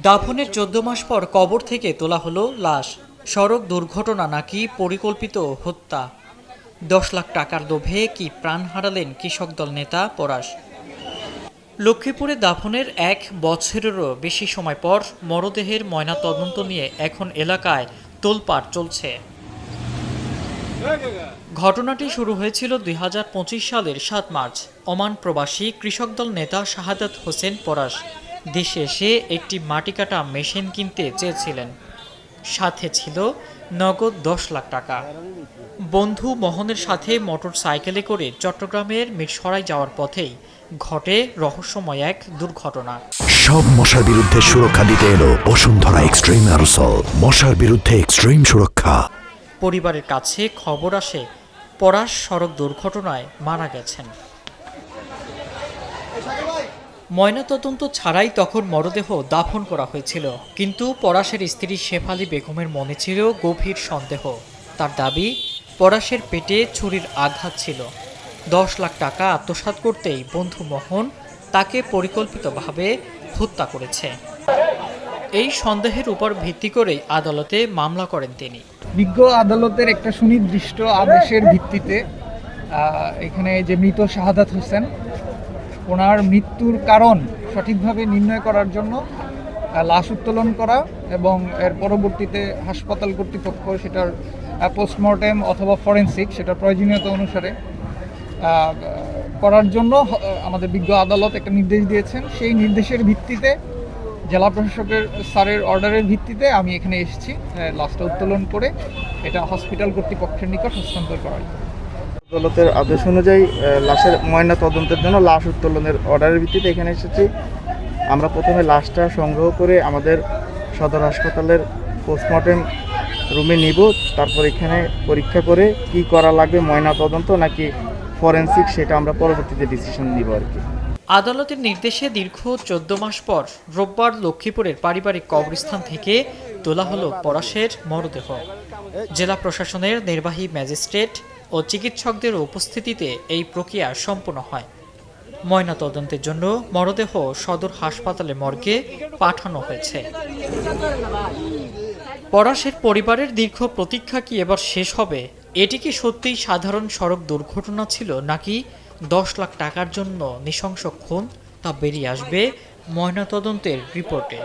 দাফনের ১৪ মাস পর কবর থেকে তোলা হলো লাশ। সড়ক দুর্ঘটনা নাকি পরিকল্পিত হত্যা? ১০ লাখ টাকার লোভে কি প্রাণ হারালেন কৃষক দল নেতা পরাশ? লক্ষ্মীপুরে দাফনের ১ বছরেরও বেশি সময় পর মরদেহের ময়নাতদন্ত নিয়ে এখন এলাকায় তোলপাড় চলছে। ঘটনাটি শুরু হয়েছিল ২০২৫ সালের ৭ মার্চ। ওমান প্রবাসী কৃষক দল নেতা শাহাদাত হোসেন পরাশ দেশে এসে একটি মাটি কাটা মেশিন কিনতে চেয়েছিলেন। সাথে ছিল নগদ ১০ লাখ টাকা। বন্ধু মোহনের সাথে মোটর সাইকেলে করে চট্টগ্রামের মিরসরাই যাওয়ার পথেই ঘটে রহস্যময় এক দুর্ঘটনা। সব মশার বিরুদ্ধে সুরক্ষা দিতে এলো বসুন্ধরা এক্সট্রিম অ্যারোসল, মশার বিরুদ্ধে এক্সট্রিম সুরক্ষা। পরিবারের কাছে খবর আসে পরাশ সড়ক দুর্ঘটনায় মারা গেছেন। ময়নাতদন্ত ছাড়াই তখন মরদেহ দাফন করা হয়েছিল, কিন্তু পরাশের স্ত্রী শেফালী বেগমের মনে ছিল গভীর সন্দেহ। তার দাবি, পরাশের পেটে ছুরির আঘাত ছিল। ১০ লাখ টাকা আত্মসাৎ করতেই বন্ধু মোহন তাকে পরিকল্পিতভাবে হত্যা করেছে। এই সন্দেহের উপর ভিত্তি করেই আদালতে মামলা করেন তিনি। বিজ্ঞ আদালতের একটা সুনির্দিষ্ট আদেশের ভিত্তিতে এখানে যে মৃত শাহাদাত হোসেন, ওনার মৃত্যুর কারণ সঠিকভাবে নির্ণয় করার জন্য লাশ উত্তোলন করা এবং এর পরবর্তীতে হাসপাতাল কর্তৃপক্ষ সেটার পোস্টমর্টেম অথবা ফরেনসিক সেটার প্রয়োজনীয়তা অনুসারে করার জন্য আমাদের বিজ্ঞ আদালত একটা নির্দেশ দিয়েছেন। সেই নির্দেশের ভিত্তিতে জেলা প্রশাসকের স্যারের অর্ডারের ভিত্তিতে আমি এখানে এসেছি লাশটা উত্তোলন করে এটা হসপিটাল কর্তৃপক্ষের নিকট হস্তান্তর করা হয়। আদালতের আদেশ অনুযায়ী লাশের ময়না তদন্তের জন্য লাশ উত্তোলনের অর্ডারের ভিত্তিতে এখানে এসেছি। আমরা প্রথমে লাশটা সংগ্রহ করে আমাদের সদর হাসপাতালের পোস্টমর্টেম রুমে নিব, তারপর এখানে পরীক্ষা করে কি করা লাগবে, ময়না তদন্ত নাকি ফরেনসিক, সেটা আমরা পরবর্তীতে ডিসিশন নিব আর কি। আদালতের নির্দেশে দীর্ঘ ১৪ মাস পর রোববার লক্ষ্মীপুরের পারিবারিক কবরস্থান থেকে তোলা হলো পরাশের মরদেহ। জেলা প্রশাসনের নির্বাহী ম্যাজিস্ট্রেট ও চিকিৎসকদের উপস্থিতিতে এই প্রক্রিয়া সম্পন্ন হয়। ময়নাতদন্তের জন্য মরদেহ সদর হাসপাতালে মর্গে পাঠানো হয়েছে। পরাশের পরিবারের দীর্ঘ প্রতীক্ষা কি এবার শেষ হবে? এটি কি সত্যিই সাধারণ সড়ক দুর্ঘটনা ছিল নাকি ১০ লাখ টাকার জন্য নৃশংস খুন, তা বেরিয়ে আসবে ময়নাতদন্তের রিপোর্টে।